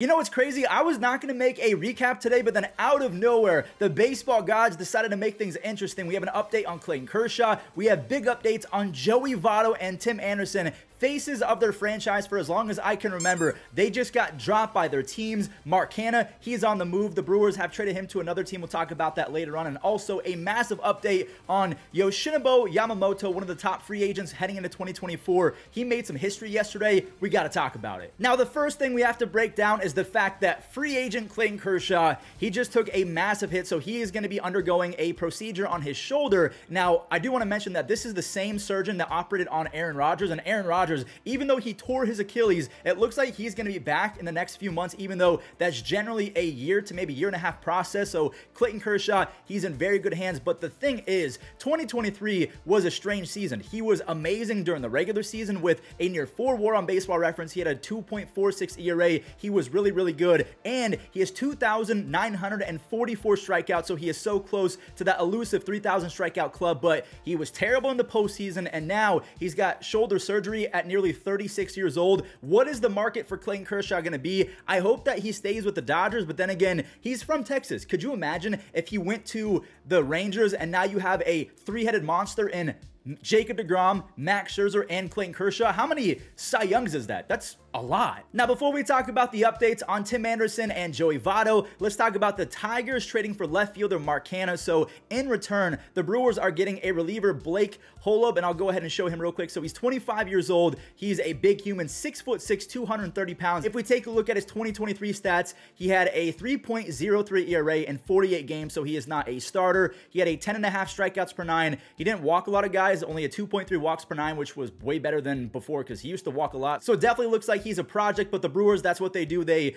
You know what's crazy? I was not going to make a recap today, but then out of nowhere, the baseball gods decided to make things interesting. We have an update on Clayton Kershaw. We have big updates on Joey Votto and Tim Anderson, faces of their franchise for as long as I can remember. They just got dropped by their teams. Mark Canha, he's on the move. The Brewers have traded him to another team. We'll talk about that later on. And also a massive update on Yoshinobu Yamamoto, one of the top free agents heading into 2024. He made some history yesterday. We got to talk about it. Now, the first thing we have to break down is the fact that free agent Clayton Kershaw, he just took a massive hit, so he is going to be undergoing a procedure on his shoulder. Now, I do want to mention that this is the same surgeon that operated on Aaron Rodgers, and Aaron Rodgers, even though he tore his Achilles, it looks like he's going to be back in the next few months, even though that's generally a year to maybe year and a half process. So Clayton Kershaw, he's in very good hands. But the thing is, 2023 was a strange season. He was amazing during the regular season with a near 4 WAR on Baseball Reference. He had a 2.46 ERA. He was really, really good. And he has 2,944 strikeouts. So he is so close to that elusive 3,000 strikeout club. But he was terrible in the postseason. And now he's got shoulder surgery at nearly 36 years old. What is the market for Clayton Kershaw going to be? I hope that he stays with the Dodgers, but then again, he's from Texas. Could you imagine if he went to the Rangers and now you have a three-headed monster in Jacob deGrom, Max Scherzer, and Clayton Kershaw? How many Cy Youngs is that? That's a lot. Now, before we talk about the updates on Tim Anderson and Joey Votto, let's talk about the Tigers trading for left fielder Mark Canha. So in return, the Brewers are getting a reliever, Blake Holub, and I'll go ahead and show him real quick. So he's 25 years old. He's a big human, 6'6", 230 pounds. If we take a look at his 2023 stats, he had a 3.03 ERA in 48 games, so he is not a starter. He had a 10.5 strikeouts per 9. He didn't walk a lot of guys, only a 2.3 walks per 9, which was way better than before because he used to walk a lot. So it definitely looks like he's a project, but the Brewers, that's what they do. They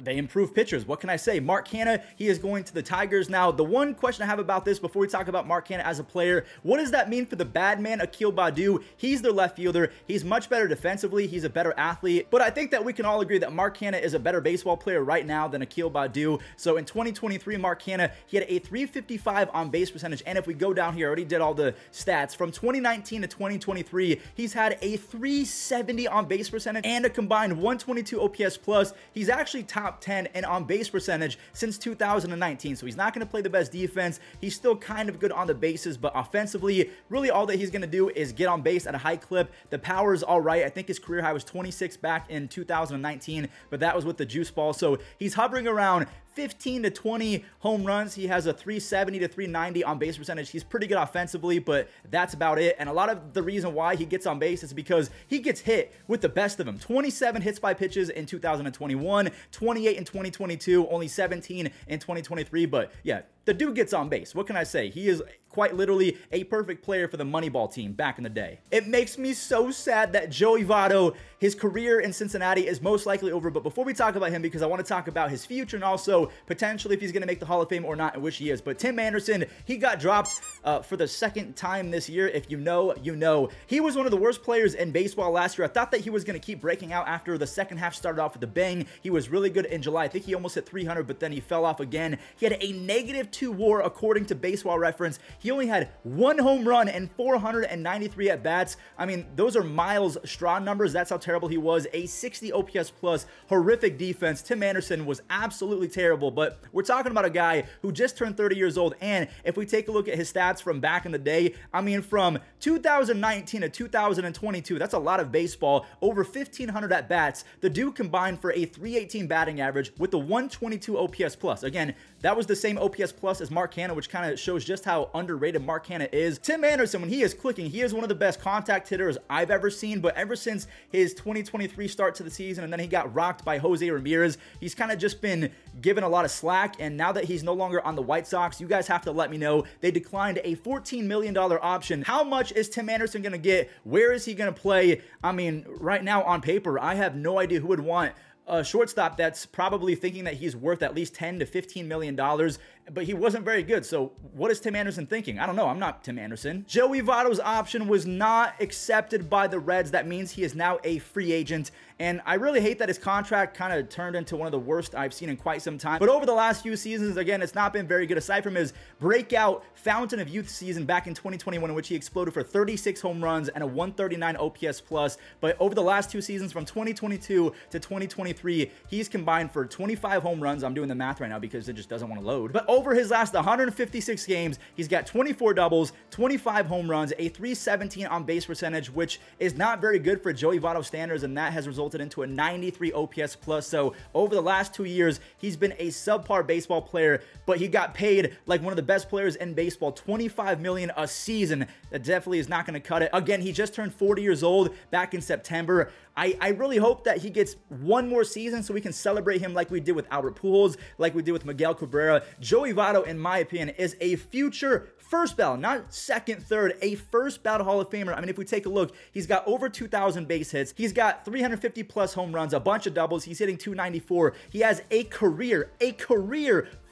improve pitchers. What can I say? Mark Canha, he is going to the Tigers. Now, the one question I have about this before we talk about Mark Canha as a player, what does that mean for the bad man, Akil Baddoo? He's their left fielder. He's much better defensively. He's a better athlete. But I think that we can all agree that Mark Canha is a better baseball player right now than Akil Baddoo. So in 2023, Mark Canha, he had a 355 on base percentage. And if we go down here, I already did all the stats. From 2019 to 2023, he's had a 370 on base percentage and a combined 122 OPS plus. He's actually top 10 and on base percentage since 2019. So he's not going to play the best defense. He's still kind of good on the bases, but offensively, really all that he's going to do is get on base at a high clip. The power is all right. I think his career high was 26 back in 2019, but that was with the juice ball. So he's hovering around 15 to 20 home runs. He has a 370 to 390 on base percentage. He's pretty good offensively, but that's about it. And a lot of the reason why he gets on base is because he gets hit with the best of them. 27 hits by pitches in 2021, 28 in 2022, only 17 in 2023. But yeah, the dude gets on base. What can I say? He is quite literally a perfect player for the Moneyball team back in the day. It makes me so sad that Joey Votto, his career in Cincinnati is most likely over. But before we talk about him, because I want to talk about his future and also potentially if he's going to make the Hall of Fame or not, which he is. But Tim Anderson, he got dropped for the second time this year. If you know, you know. He was one of the worst players in baseball last year. I thought that he was going to keep breaking out after the second half started off with a bang. He was really good in July. I think he almost hit 300, but then he fell off again. He had a -2 WAR according to Baseball Reference. He only had 1 home run and 493 at-bats. I mean, those are Miles Straw numbers. That's how terrible he was. A 60 OPS plus, horrific defense. Tim Anderson was absolutely terrible, but we're talking about a guy who just turned 30 years old, and if we take a look at his stats from back in the day, I mean, from 2019 to 2022, that's a lot of baseball, over 1,500 at-bats. The dude combined for a 318 batting average with the 122 OPS plus. Again, that was the same OPS plus as Mark Canha, which kind of shows just how underrated Mark Canha is. Tim Anderson, when he is clicking, he is one of the best contact hitters I've ever seen, but ever since his 2023 start to the season and then he got rocked by Jose Ramirez, he's kind of just been given a lot of slack, and now that he's no longer on the White Sox, you guys have to let me know. They declined a $14 million option. How much is Tim Anderson going to get? Where is he going to play? I mean, right now on paper, I have no idea who would want a shortstop that's probably thinking that he's worth at least $10 to $15 million, but he wasn't very good. So what is Tim Anderson thinking? I don't know. I'm not Tim Anderson. Joey Votto's option was not accepted by the Reds. That means he is now a free agent, and I really hate that his contract kind of turned into one of the worst I've seen in quite some time. But over the last few seasons, again, it's not been very good, aside from his breakout Fountain of Youth season back in 2021, in which he exploded for 36 home runs and a 139 OPS plus. But over the last 2 seasons, from 2022 to 2024, 2023, he's combined for 25 home runs. I'm doing the math right now because it just doesn't want to load. But over his last 156 games, he's got 24 doubles, 25 home runs, a 317 on base percentage, which is not very good for Joey Votto standards, and that has resulted into a 93 OPS plus. So over the last 2 years, he's been a subpar baseball player, but he got paid like one of the best players in baseball, $25 million a season. That definitely is not going to cut it. Again, he just turned 40 years old back in September. I really hope that he gets one more season so we can celebrate him like we did with Albert Pujols, like we did with Miguel Cabrera. Joey Votto, in my opinion, is a future first ballot, not second, third, a first ballot Hall of Famer. I mean, if we take a look, he's got over 2,000 base hits. He's got 350 plus home runs, a bunch of doubles. He's hitting 294. He has a career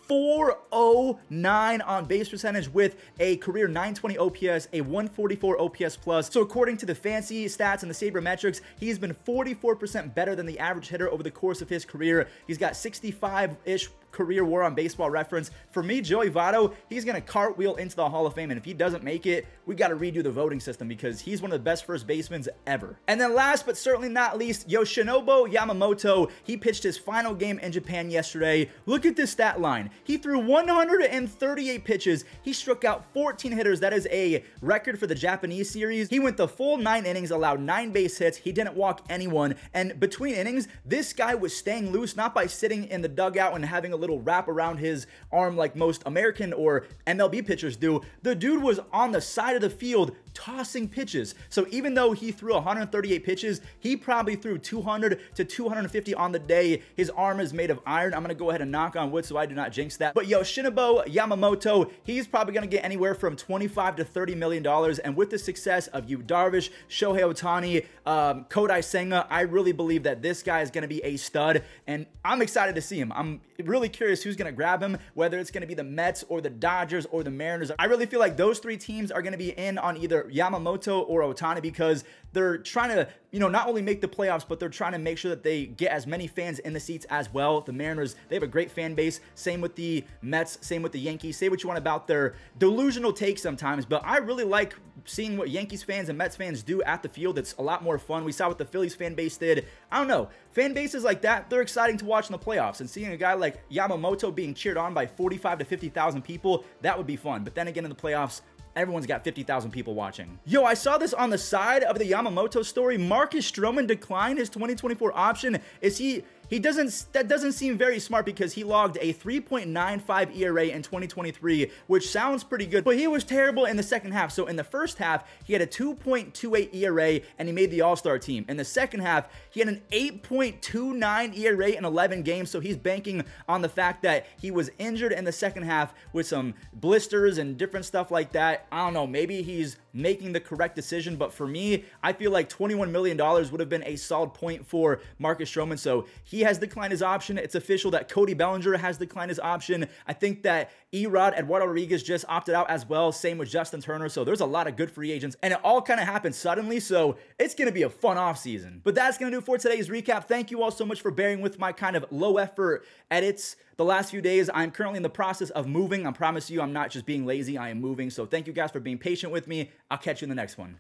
409 on base percentage with a career 920 OPS, a 144 OPS plus. So according to the fancy stats and the sabermetrics, he's been 44% better than the average hitter over the course of his career. He's got 65-ish career WAR on Baseball Reference. For me, Joey Votto, he's going to cartwheel into the Hall of Fame, and if he doesn't make it, we got to redo the voting system because he's one of the best first basemen ever. And then last but certainly not least, Yoshinobu Yamamoto. He pitched his final game in Japan yesterday. Look at this stat line. He threw 138 pitches. He struck out 14 hitters. That is a record for the Japanese series. He went the full 9 innings, allowed 9 base hits. He didn't walk anyone. And between innings, this guy was staying loose, not by sitting in the dugout and having a little wrap around his arm like most American or MLB pitchers do. The dude was on the side of the field tossing pitches. So even though he threw 138 pitches, he probably threw 200 to 250 on the day. His arm is made of iron. I'm going to go ahead and knock on wood so I do not jinx that. But Yoshinobu Yamamoto, he's probably going to get anywhere from $25 to $30 million. And with the success of Yu Darvish, Shohei Ohtani, Kodai Senga, I really believe that this guy is going to be a stud. And I'm excited to see him. I'm really curious who's going to grab him, whether it's going to be the Mets or the Dodgers or the Mariners. I really feel like those 3 teams are going to be in on either Yamamoto or Ohtani because they're trying to, not only make the playoffs, but they're trying to make sure that they get as many fans in the seats as well. The Mariners, they have a great fan base. Same with the Mets, same with the Yankees. Say what you want about their delusional takes sometimes, but I really like seeing what Yankees fans and Mets fans do at the field. It's a lot more fun. We saw what the Phillies fan base did. I don't know. Fan bases like that, they're exciting to watch in the playoffs. And seeing a guy like Yamamoto being cheered on by 45 to 50,000 people, that would be fun. But then again, in the playoffs, everyone's got 50,000 people watching. Yo, I saw this on the side of the Yamamoto story. Marcus Stroman declined his 2024 option. That doesn't seem very smart because he logged a 3.95 ERA in 2023, which sounds pretty good, but he was terrible in the second half. So in the first half, he had a 2.28 ERA and he made the All-Star team. In the second half, he had an 8.29 ERA in 11 games. So he's banking on the fact that he was injured in the second half with some blisters and different stuff like that. I don't know, maybe he's making the correct decision, but for me, I feel like $21 million would have been a solid point for Marcus Stroman. So he has declined his option. It's official that Cody Bellinger has declined his option. I think that Erod, Eduardo Rodriguez just opted out as well. Same with Justin Turner. So there's a lot of good free agents, and it all kind of happened suddenly. So it's going to be a fun offseason. But that's going to do it for today's recap. Thank you all so much for bearing with my kind of low effort edits the last few days. I'm currently in the process of moving. I promise you, I'm not just being lazy. I am moving. So thank you guys for being patient with me. I'll catch you in the next one.